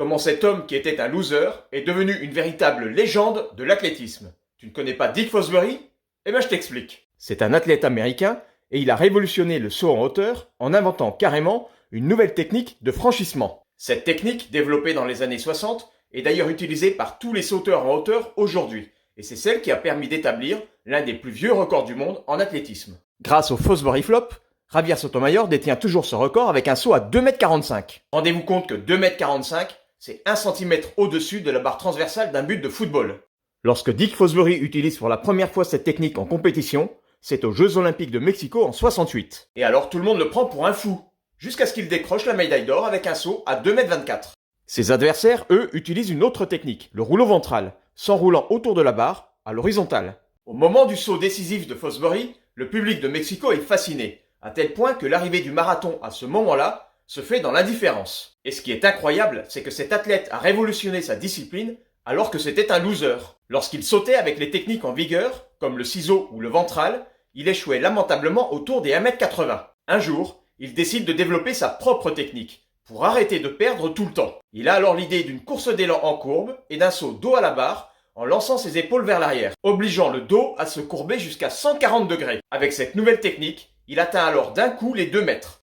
comment cet homme qui était un loser est devenu une véritable légende de l'athlétisme. Tu ne connais pas Dick Fosbury? Eh ben je t'explique. C'est un athlète américain et il a révolutionné le saut en hauteur en inventant carrément une nouvelle technique de franchissement. Cette technique, développée dans les années 60, est d'ailleurs utilisée par tous les sauteurs en hauteur aujourd'hui. Et c'est celle qui a permis d'établir l'un des plus vieux records du monde en athlétisme. Grâce au Fosbury Flop, Javier Sotomayor détient toujours ce record avec un saut à 2,45 m. Rendez-vous compte que 2,45 m, c'est 1 cm au-dessus de la barre transversale d'un but de football. Lorsque Dick Fosbury utilise pour la première fois cette technique en compétition, c'est aux Jeux Olympiques de Mexico en 68. Et alors tout le monde le prend pour un fou, jusqu'à ce qu'il décroche la médaille d'or avec un saut à 2,24 m. Ses adversaires, eux, utilisent une autre technique, le rouleau ventral, s'enroulant autour de la barre, à l'horizontale. Au moment du saut décisif de Fosbury, le public de Mexico est fasciné, à tel point que l'arrivée du marathon à ce moment-là se fait dans l'indifférence. Et ce qui est incroyable, c'est que cet athlète a révolutionné sa discipline alors que c'était un loser. Lorsqu'il sautait avec les techniques en vigueur, comme le ciseau ou le ventral, il échouait lamentablement autour des 1,80 m. Un jour, il décide de développer sa propre technique, pour arrêter de perdre tout le temps. Il a alors l'idée d'une course d'élan en courbe et d'un saut dos à la barre en lançant ses épaules vers l'arrière, obligeant le dos à se courber jusqu'à 140 degrés. Avec cette nouvelle technique, il atteint alors d'un coup les 2 mètres.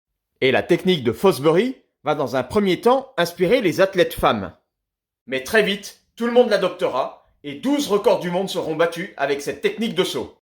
Et la technique de Fosbury va dans un premier temps inspirer les athlètes femmes. Mais très vite, tout le monde l'adoptera et 12 records du monde seront battus avec cette technique de saut.